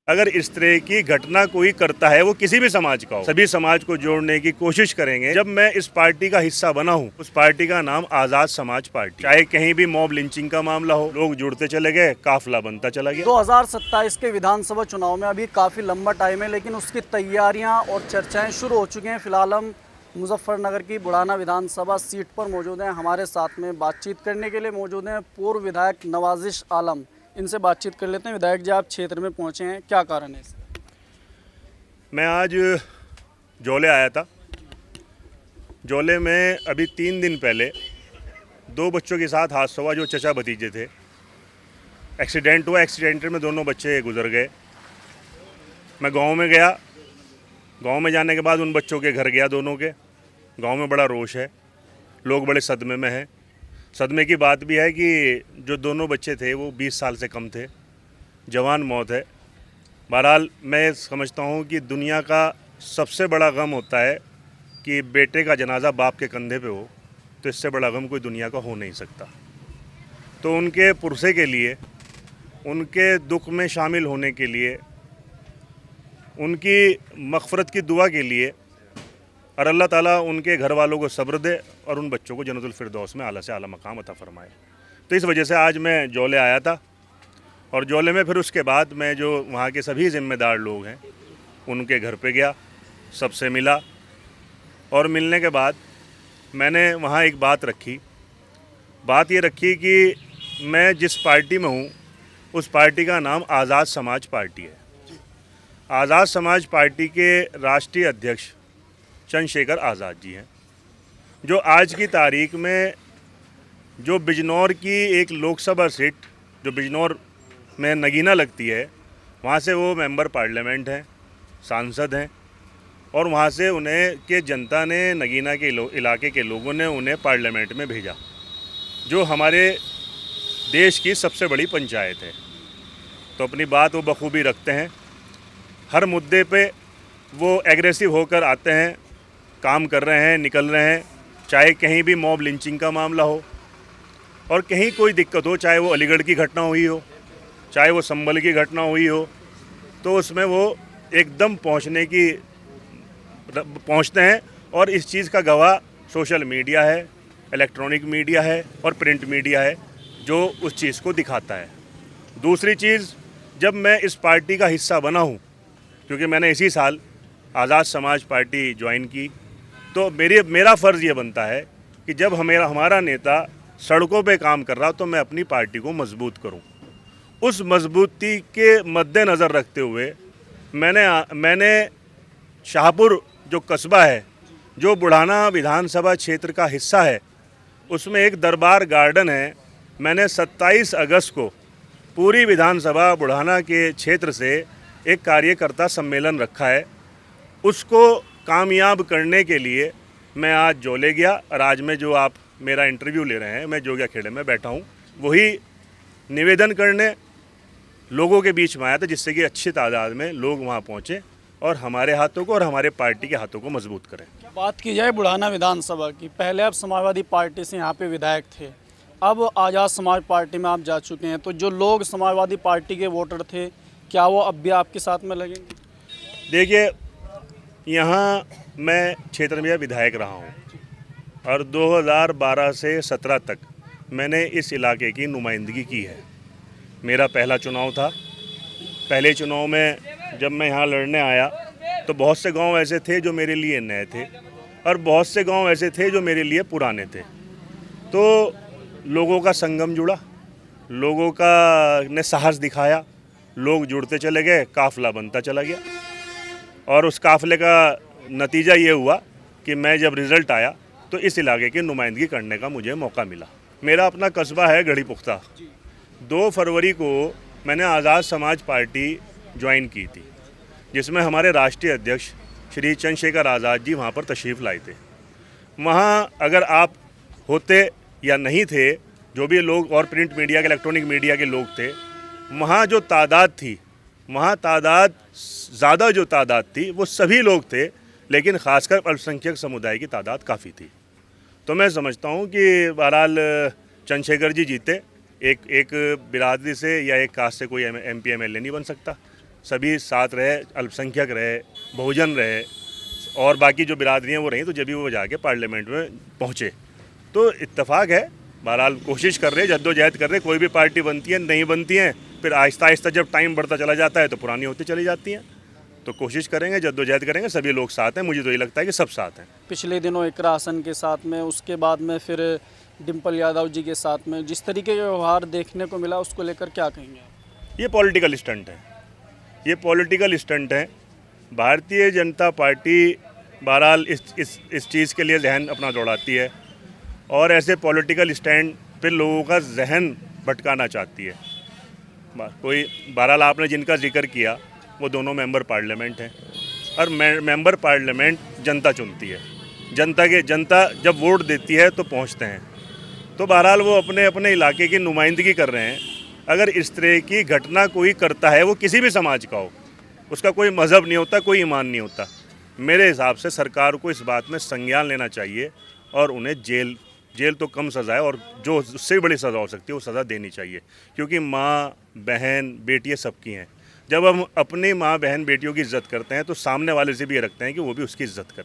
अगर इस तरह की घटना कोई करता है, वो किसी भी समाज का हो, सभी समाज को जोड़ने की कोशिश करेंगे। जब मैं इस पार्टी का हिस्सा बना हूँ, उस पार्टी का नाम आजाद समाज पार्टी। चाहे कहीं भी मॉब लिंचिंग का मामला हो, लोग जुड़ते चले गए, काफिला बनता चला गया। 2027 के विधानसभा चुनाव में अभी काफ़ी लंबा टाइम है, लेकिन उसकी तैयारियां और चर्चाएं शुरू हो चुकी हैं। फिलहाल हम मुजफ्फरनगर की बुढ़ाना विधानसभा सीट पर मौजूद हैं। हमारे साथ में बातचीत करने के लिए मौजूद हैं पूर्व विधायक नवाजिश आलम। इनसे बातचीत कर लेते हैं। विधायक जी, आप क्षेत्र में पहुंचे हैं, क्या कारण है इसका? मैं आज जोले आया था। जोले में अभी 3 दिन पहले 2 बच्चों के साथ हादसा हुआ, जो चचा भतीजे थे। एक्सीडेंट हुआ, एक्सीडेंट में दोनों बच्चे गुजर गए। मैं गांव में गया। गांव में जाने के बाद उन बच्चों के घर गया, दोनों के। गांव में बड़ा रोष है, लोग बड़े सदमे में हैं। सदमे की बात भी है कि जो दोनों बच्चे थे वो 20 साल से कम थे। जवान मौत है। बहरहाल मैं समझता हूँ कि दुनिया का सबसे बड़ा गम होता है कि बेटे का जनाजा बाप के कंधे पे हो, तो इससे बड़ा गम कोई दुनिया का हो नहीं सकता। तो उनके पुरसे के लिए, उनके दुख में शामिल होने के लिए, उनकी मग़फ़िरत की दुआ के लिए, और अल्लाह ताला उनके घर वालों को सब्र दे और उन बच्चों को जन्नतुल फिरदौस में आला से आला मकाम अता फरमाए। तो इस वजह से आज मैं जोले आया था। और जोले में फिर उसके बाद मैं जो वहाँ के सभी ज़िम्मेदार लोग हैं उनके घर पे गया, सबसे मिला। और मिलने के बाद मैंने वहाँ एक बात रखी। बात ये रखी कि मैं जिस पार्टी में हूँ उस पार्टी का नाम आज़ाद समाज पार्टी है। आज़ाद समाज पार्टी के राष्ट्रीय अध्यक्ष चंद्रशेखर आज़ाद जी हैं, जो आज की तारीख में जो बिजनौर की एक लोकसभा सीट, जो बिजनौर में नगीना लगती है, वहाँ से वो मेंबर पार्लियामेंट हैं, सांसद हैं। और वहाँ से उन्हें के जनता ने, नगीना के इलाके के लोगों ने उन्हें पार्लियामेंट में भेजा, जो हमारे देश की सबसे बड़ी पंचायत है। तो अपनी बात वो बखूबी रखते हैं। हर मुद्दे पे वो एग्रेसिव होकर आते हैं, काम कर रहे हैं, निकल रहे हैं। चाहे कहीं भी मॉब लिंचिंग का मामला हो और कहीं कोई दिक्कत हो, चाहे वो अलीगढ़ की घटना हुई हो, चाहे वो संभल की घटना हुई हो, तो उसमें वो एकदम पहुंचते हैं। और इस चीज़ का गवाह सोशल मीडिया है, इलेक्ट्रॉनिक मीडिया है और प्रिंट मीडिया है, जो उस चीज़ को दिखाता है। दूसरी चीज़, जब मैं इस पार्टी का हिस्सा बना हूँ, क्योंकि मैंने इसी साल आज़ाद समाज पार्टी ज्वाइन की, तो मेरा फ़र्ज़ ये बनता है कि जब हमारा नेता सड़कों पे काम कर रहा तो मैं अपनी पार्टी को मजबूत करूं। उस मजबूती के मद्देनज़र रखते हुए मैंने शाहपुर जो कस्बा है, जो बुढ़ाना विधानसभा क्षेत्र का हिस्सा है, उसमें एक दरबार गार्डन है। मैंने 27 अगस्त को पूरी विधानसभा बुढ़ाना के क्षेत्र से एक कार्यकर्ता सम्मेलन रखा है। उसको कामयाब करने के लिए मैं आज जोले गया। और आज में जो आप मेरा इंटरव्यू ले रहे हैं, मैं जोगिया खेड़े में बैठा हूँ, वही निवेदन करने लोगों के बीच में आया था, जिससे कि अच्छी तादाद में लोग वहाँ पहुँचे और हमारे हाथों को और हमारे पार्टी के हाथों को मजबूत करें। बात की जाए बुढ़ाना विधानसभा की, पहले आप समाजवादी पार्टी से यहाँ पे विधायक थे, अब आज़ाद समाज पार्टी में आप जा चुके हैं, तो जो लोग समाजवादी पार्टी के वोटर थे, क्या वो अब भी आपके साथ में लगेंगे? देखिए, यहाँ मैं क्षेत्र में विधायक रहा हूँ और 2012 से 17 तक मैंने इस इलाके की नुमाइंदगी की है। मेरा पहला चुनाव था। पहले चुनाव में जब मैं यहाँ लड़ने आया तो बहुत से गांव ऐसे थे जो मेरे लिए नए थे और बहुत से गांव ऐसे थे जो मेरे लिए पुराने थे। तो लोगों का संगम जुड़ा, लोगों का ने साहस दिखाया, लोग जुड़ते चले गए, काफिला बनता चला गया। और उस काफ़िले का नतीजा ये हुआ कि मैं जब रिज़ल्ट आया तो इस इलाके की नुमाइंदगी करने का मुझे मौका मिला। मेरा अपना कस्बा है गढ़ी पुख्ता। 2 फरवरी को मैंने आज़ाद समाज पार्टी ज्वाइन की थी, जिसमें हमारे राष्ट्रीय अध्यक्ष श्री चंद्रशेखर आज़ाद जी वहाँ पर तशरीफ़ लाए थे। वहाँ अगर आप होते या नहीं थे, जो भी लोग और प्रिंट मीडिया के, इलेक्ट्रॉनिक मीडिया के लोग थे, वहाँ जो तादाद थी, वहाँ ज़्यादा जो तादाद थी वो सभी लोग थे, लेकिन ख़ासकर अल्पसंख्यक समुदाय की तादाद काफ़ी थी। तो मैं समझता हूँ कि बहरहाल चंद्रशेखर जी जीते। एक बिरादरी से या एक कास्ट से कोई MP MLA नहीं बन सकता। सभी साथ रहे, अल्पसंख्यक रहे, बहुजन रहे और बाकी जो बिरादरियाँ वो रहीं, तो जब भी वो जाके पार्लियामेंट में पहुँचे। तो इत्तेफाक है, बहरहाल कोशिश कर रहे, जद्दोजहद कर रहे। कोई भी पार्टी बनती है, नहीं बनती हैं, फिर आहिस्ता आहिस्ता जब टाइम बढ़ता चला जाता है तो पुरानी होती चली जाती हैं। तो कोशिश करेंगे, जद्दोजहद करेंगे, सभी लोग साथ हैं। मुझे तो ये लगता है कि सब साथ हैं। पिछले दिनों इकरा हसन के साथ में, उसके बाद में फिर डिम्पल यादव जी के साथ में जिस तरीके के व्यवहार देखने को मिला, उसको लेकर क्या कहेंगे आप? ये पॉलिटिकल स्टंट है, ये पॉलिटिकल स्टंट है। भारतीय जनता पार्टी बहरहाल इस चीज़ के लिए जहन अपना दौड़ाती है और ऐसे पॉलिटिकल स्टैंड पे लोगों का जहन भटकाना चाहती है। कोई बहरहाल आपने जिनका जिक्र किया वो दोनों मेंबर पार्लियामेंट हैं और मेंबर पार्लियामेंट जनता चुनती है। जनता जब वोट देती है तो पहुंचते हैं। तो बहरहाल वो अपने अपने इलाके की नुमाइंदगी कर रहे हैं। अगर इस तरह की घटना कोई करता है, वो किसी भी समाज का हो, उसका कोई मज़हब नहीं होता, कोई ईमान नहीं होता, मेरे हिसाब से सरकार को इस बात में संज्ञान लेना चाहिए और उन्हें जेल तो कम सज़ा है और जो उससे बड़ी सज़ा हो सकती है वो सज़ा देनी चाहिए। क्योंकि माँ बहन बेटियाँ सबकी हैं। जब हम अपनी माँ बहन बेटियों की इज़्ज़त करते हैं तो सामने वाले से भी ये रखते हैं कि वो भी उसकी इज़्ज़त करें।